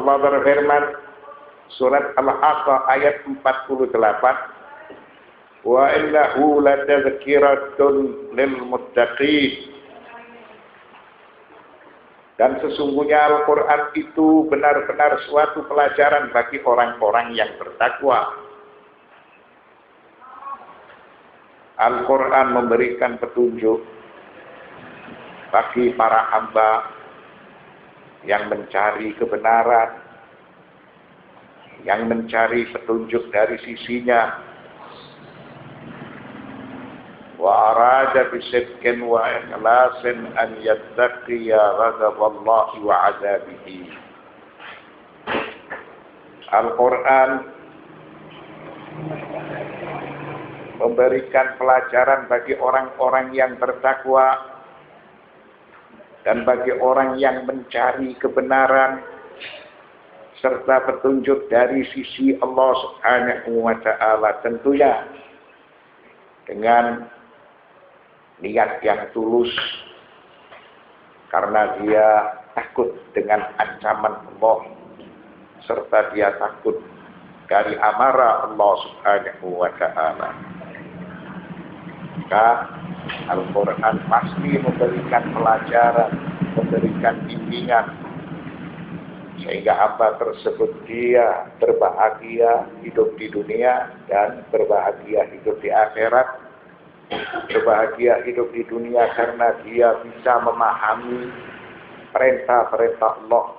Allah berfirman surat Al-Haqqah ayat 48, wa innahu latadhkiratun lil muttaqin. Dan sesungguhnya Al-Quran itu benar-benar suatu pelajaran bagi orang-orang yang bertakwa. Al-Quran memberikan petunjuk bagi para hamba yang mencari kebenaran, yang mencari petunjuk dari sisinya. Wa arada bisidqin wa ikhlasin an yattaqiya ghadaballahi wa azabihi. Al-Quran memberikan pelajaran bagi orang-orang yang bertakwa dan bagi orang yang mencari kebenaran serta petunjuk dari sisi Allah Subhanahu wa taala, tentunya dengan niat yang tulus, karena dia takut dengan ancaman Allah serta dia takut dari amarah Allah Subhanahu wa taala. Maka Al-Quran pasti memberikan pelajaran, memberikan bimbingan, sehingga hamba tersebut dia berbahagia hidup di dunia dan berbahagia hidup di akhirat. Berbahagia hidup di dunia karena dia bisa memahami perintah-perintah Allah.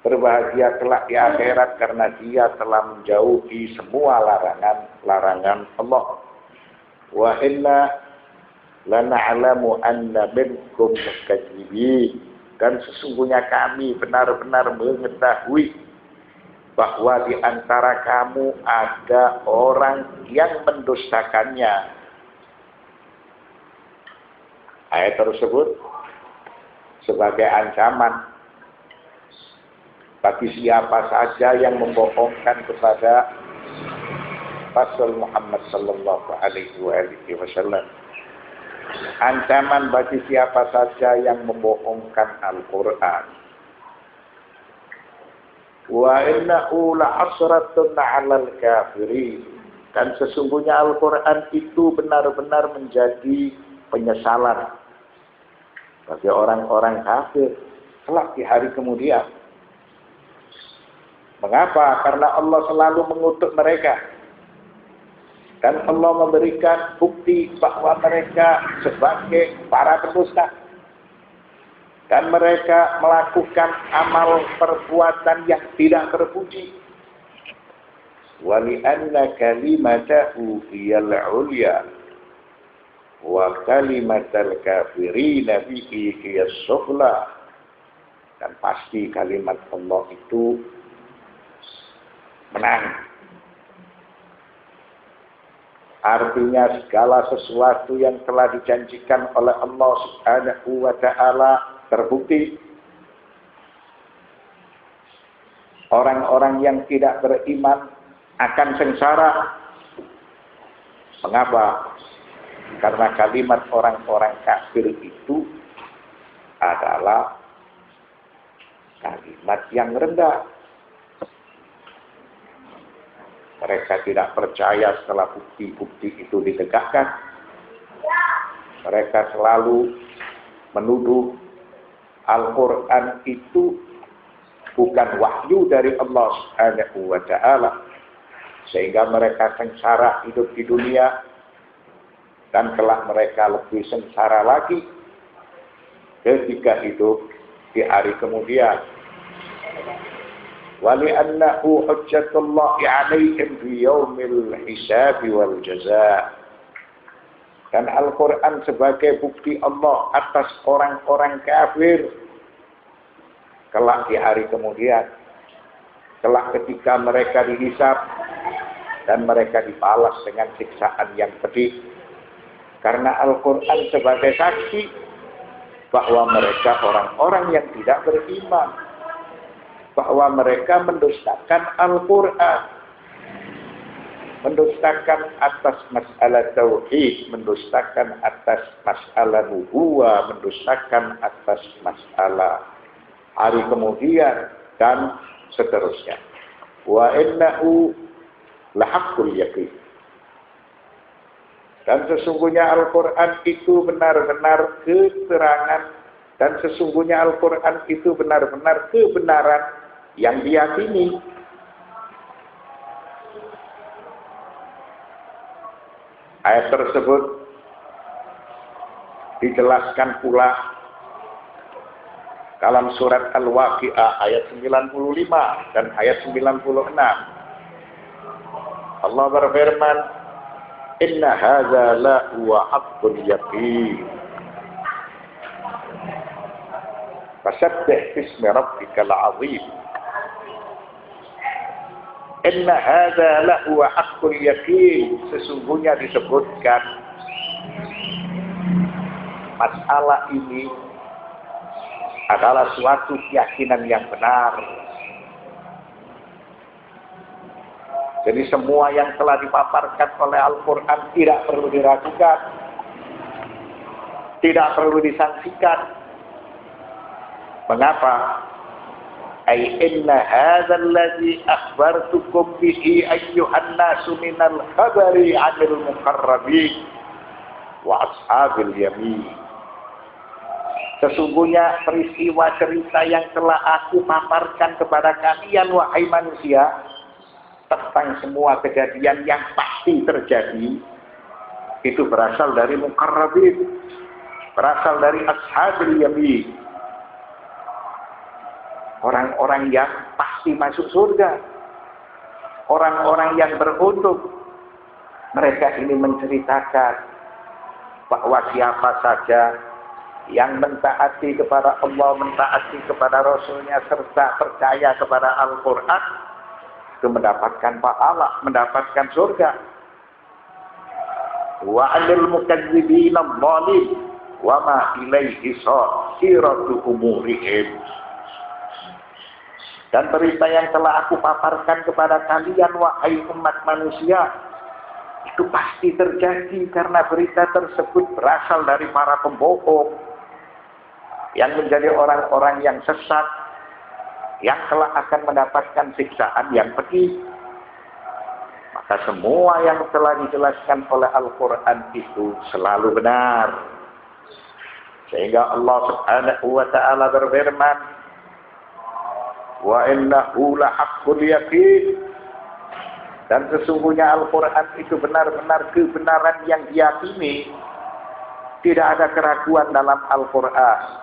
Berbahagia kelak di akhirat karena dia telah menjauhi semua larangan-larangan Allah. Wa inna lana'lamu anna minkum mukadzibin. Dan sesungguhnya kami benar-benar mengetahui bahwa di antara kamu ada orang yang mendustakannya. Ayat tersebut sebagai ancaman bagi siapa saja yang membohongkan kepada Rasul Muhammad sallallahu alaihi wasallam. Ancaman bagi siapa saja yang membohongkan Al-Quran. Wa innahu la'asratun 'alal kafirin. Dan sesungguhnya Al-Quran itu benar-benar menjadi penyesalan bagi orang-orang kafir kelak di hari kemudian. Mengapa? Karena Allah selalu mengutuk mereka. Dan Allah memberikan bukti bahwa mereka sebagai para pendusta. Dan mereka melakukan amal perbuatan yang tidak terpuji. Wa li'anna kalimatahu hiyal 'ulya wa kalimatal kafirina bihi hiyas sufla. Dan pasti kalimat Allah itu menang. Artinya segala sesuatu yang telah dijanjikan oleh Allah Subhanahu wa taala terbukti. Orang-orang yang tidak beriman akan sengsara. Mengapa? Karena kalimat orang-orang kafir itu adalah kalimat yang rendah. Mereka tidak percaya setelah bukti-bukti itu ditegakkan. Mereka selalu menuduh Al-Quran itu bukan wahyu dari Allah Subhanahu wa ta'ala. Sehingga mereka sengsara hidup di dunia. Dan kelak mereka lebih sengsara lagi ketika hidup di hari kemudian. وَلِأَنَّهُ حُجَّةُ اللَّهِ عَلَيْهِمْ فِي يَوْمِ الْحِسَابِ وَالْجَزَاءِ. Dan Al-Quran sebagai bukti Allah atas orang-orang kafir kelak di hari kemudian. Kelak ketika mereka dihisab dan mereka dibalas dengan siksaan yang pedih. Karena Al-Quran sebagai saksi bahwa mereka orang-orang yang tidak beriman. Bahwa mereka mendustakan Al-Quran. Mendustakan atas masalah tauhid, mendustakan atas masalah nubuwah, mendustakan atas masalah hari kemudian, dan seterusnya. Wa innahu lahaqqul yaqin. Dan sesungguhnya Al-Quran itu benar-benar keterangan, dan sesungguhnya Al-Quran itu benar-benar kebenaran yang diyakini. Ayat tersebut dijelaskan pula dalam surat Al-Waqi'ah ayat 95 dan ayat 96. Allah berfirman, "Inna hadza la huwa haqqul yaqin. Fasabbih bismi rabbikal 'azim." Inna hadza la huwa haqqul yaqin. Sesungguhnya disebutkan masalah ini adalah suatu keyakinan yang benar. Jadi semua yang telah dipaparkan oleh Al-Quran tidak perlu diragukan, tidak perlu disangsikan. Mengapa? Ay inna hadzal ladzi akhbartukum bihi ayyuhan nasu minal khabari 'anil muqarrabin wa ashabil yamin. Sesungguhnya peristiwa cerita yang telah aku paparkan kepada kalian wahai manusia, tentang semua kejadian yang pasti terjadi, itu berasal dari muqarrabin, berasal dari ashabil yamin, orang-orang yang pasti masuk surga, orang-orang yang beruntung. Mereka ini menceritakan bahwa siapa saja yang mentaati kepada Allah, mentaati kepada Rasulnya, serta percaya kepada Al-Quran, itu mendapatkan pahala, mendapatkan surga. Wa 'anil mukadzibina dhalim wa ma ilaihi siratu umurihim. Dan berita yang telah aku paparkan kepada kalian wahai umat manusia, itu pasti terjadi karena berita tersebut berasal dari para pembohong yang menjadi orang-orang yang sesat, yang kelak akan mendapatkan siksaan yang pedih. Maka semua yang telah dijelaskan oleh Al-Quran itu selalu benar. Sehingga Allah Subhanahu wa ta'ala berfirman, wa innahu lahaqqul yaqin. Dan sesungguhnya Al-Quran itu benar-benar kebenaran yang diyakini. Tidak ada keraguan dalam Al-Quran.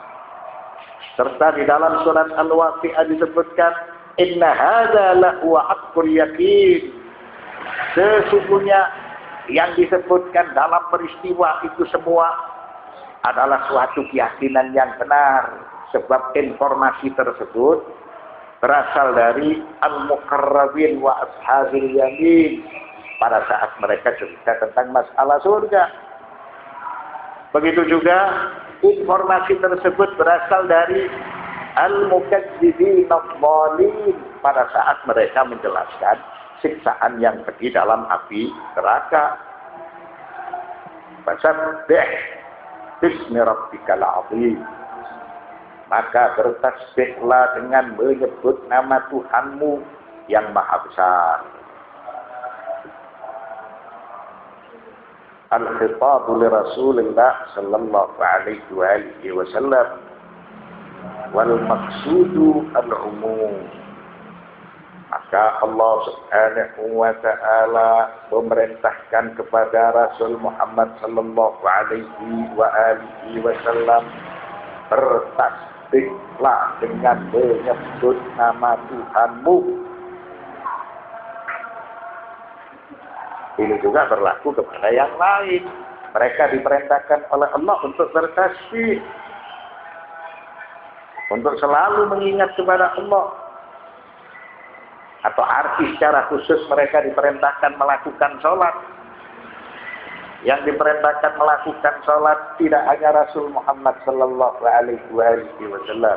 Serta di dalam surat Al-Waqi'ah disebutkan, inna hadza lahu haqqul yaqin. Sesungguhnya yang disebutkan dalam peristiwa itu semua adalah suatu keyakinan yang benar, sebab informasi tersebut berasal dari al-muqarrabin wa ashabil yamin pada saat mereka cerita tentang masalah surga. Begitu juga informasi tersebut berasal dari al-mukadzibin adh-dhalim pada saat mereka menjelaskan siksaan yang pedih dalam api neraka. Fasabbih bismi rabbikal 'azim. Maka bertasbihlah dengan menyebut nama Tuhanmu yang maha besar. Al-khitabu li Rasulillah sallallahu alaihi wa alihi wasallam wal maqsudu al-umum. Maka Allah Subhanahu wa ta'ala memerintahkan kepada Rasul Muhammad sallallahu alaihi wa alihi wasallam bertasbihlah dengan menyebut nama Tuhanmu. Ini juga berlaku kepada yang lain. Mereka diperintahkan oleh Allah untuk bertasbih, untuk selalu mengingat kepada Allah. Atau arti secara khusus mereka diperintahkan melakukan sholat. Yang diperintahkan melakukan sholat tidak hanya Rasul Muhammad sallallahu alaihi wasallam,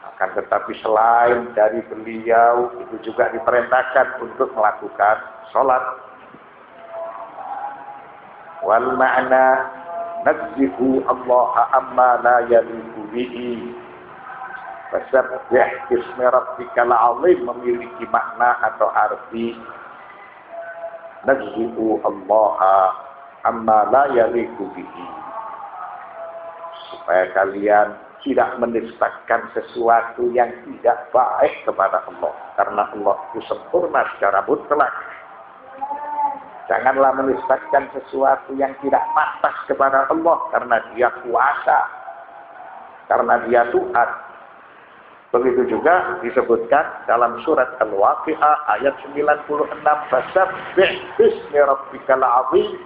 akan tetapi selain dari beliau itu juga diperintahkan untuk melakukan sholat. Wal ma'na nadzihu Allah amma la yaliqu bihi. Fasabbih bismi rabbikal azim memiliki makna atau arti nazzihu Allah amma la yaliku bihi, supaya kalian tidak menisbatkan sesuatu yang tidak baik kepada Allah, karena Allah itu sempurna secara mutlak. Janganlah menisbatkan sesuatu yang tidak pantas kepada Allah, karena Dia kuasa, karena Dia Tuhan. Begitu juga disebutkan dalam surat Al-Waqi'ah ayat 96, fasabbih bismi rabbikal azim,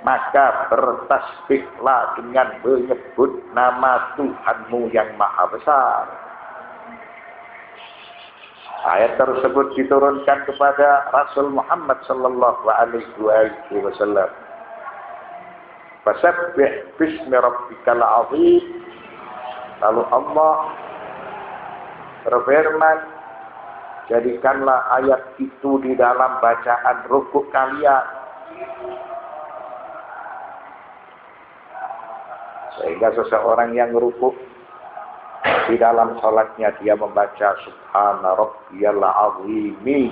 maka bertasbihlah dengan menyebut nama Tuhanmu yang maha besar. Ayat tersebut diturunkan kepada Rasul Muhammad sallallahu alaihi wasallam. Fasabbih bismi rabbikal azim. Lalu Allah berfirman, jadikanlah ayat itu di dalam bacaan rukuk kalian, sehingga seseorang yang rukuk di dalam salatnya dia membaca subhana rabbiyal azimi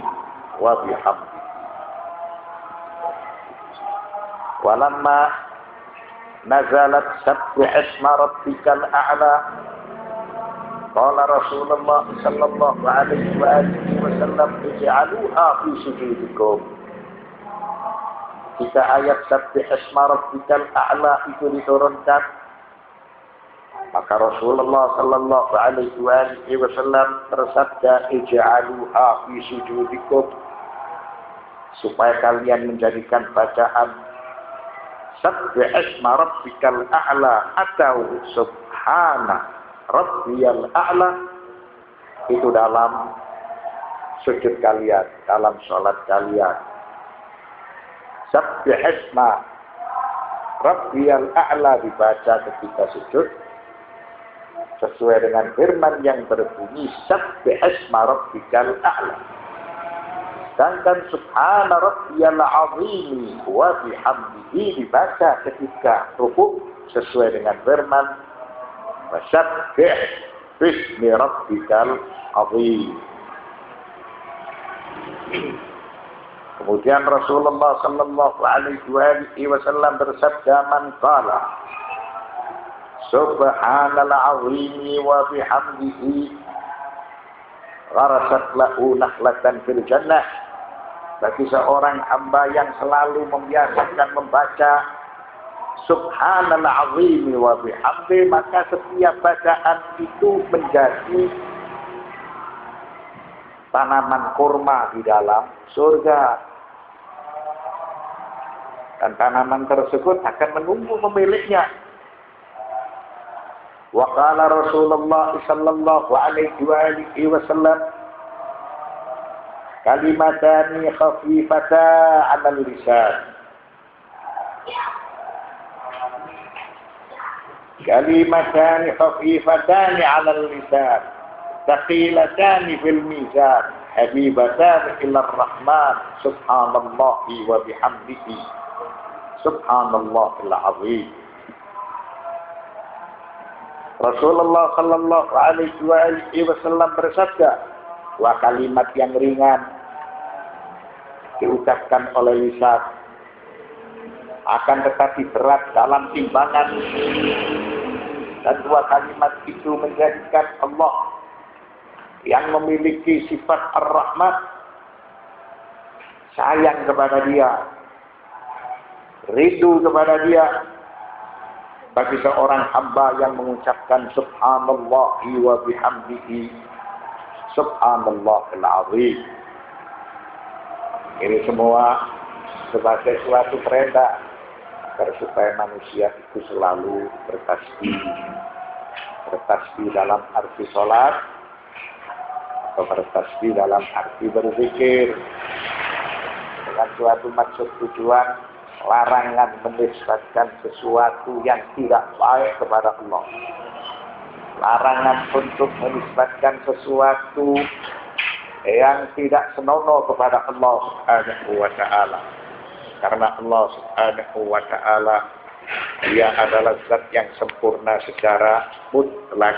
wa bihamdihi. Walamma nazalat sabbih isma rabbikal a'la, qala Rasulullah sallallahu alaihi wasallam ij'aluha fi sujudikum. Jika ayat sabbih isma rabbikal a'la itu diturunkan, maka Rasulullah sallallahu alaihi wasallam bersabda ij'aluha fi sujudikum, supaya kalian menjadikan bacaan sabbih isma rabbikal a'la atau subhana rabbiyal a'la itu dalam sujud kalian, dalam sholat kalian. Sabbih isma rabbiyal a'la dibaca ketika sujud sesuai dengan firman yang berbunyi sabbih isma rabbikal a'la. Sedangkan subhana rabbiyal azimi wa bihamdihi dibaca ketika rukuk sesuai dengan firman fasabbih bismi rabbikal azim. Kemudian Rasulullah sallallahu alaihi wasallam bersabda, man qala subhanal azimi wa bihamdihi gharasat lahu nakhlatan fil jannah. Bagi seorang hamba yang selalu membiasakan membaca subhanal azimi wa bihamdihi, maka setiap bacaan itu menjadi tanaman kurma di dalam surga. Dan tanaman tersebut akan menunggu pemiliknya. Wa qala Rasulullah sallallahu alaihi wasallam, kalimatani khafifatan 'alal lisan, kalimatani khafifatan 'alal lisan, thaqilatani fil mizan, habibatan ila rahman, subhanallahi wa bihamdihi, subhanallahil azim. Rasulullah sallallahu alaihi wasallam bersabda, dua kalimat yang ringan diucapkan oleh lisan akan tetapi berat dalam timbangan, dan dua kalimat itu menjadikan Allah yang memiliki sifat ar-Rahman sayang kepada dia, rindu kepada dia. Bagi seorang hamba yang mengucapkan subhanallahi wa bihamdihi, subhanallahil azim. Ini semua sebagai suatu perintah agar supaya manusia itu selalu bertasbih. Bertasbih dalam arti sholat atau bertasbih dalam arti berzikir dengan suatu maksud tujuan larangan menisbatkan sesuatu yang tidak baik kepada Allah. Larangan untuk menisbatkan sesuatu yang tidak senonoh kepada Allah Subhanahu wa ta'ala. Karena Allah Subhanahu wa ta'ala Dia adalah zat yang sempurna secara mutlak.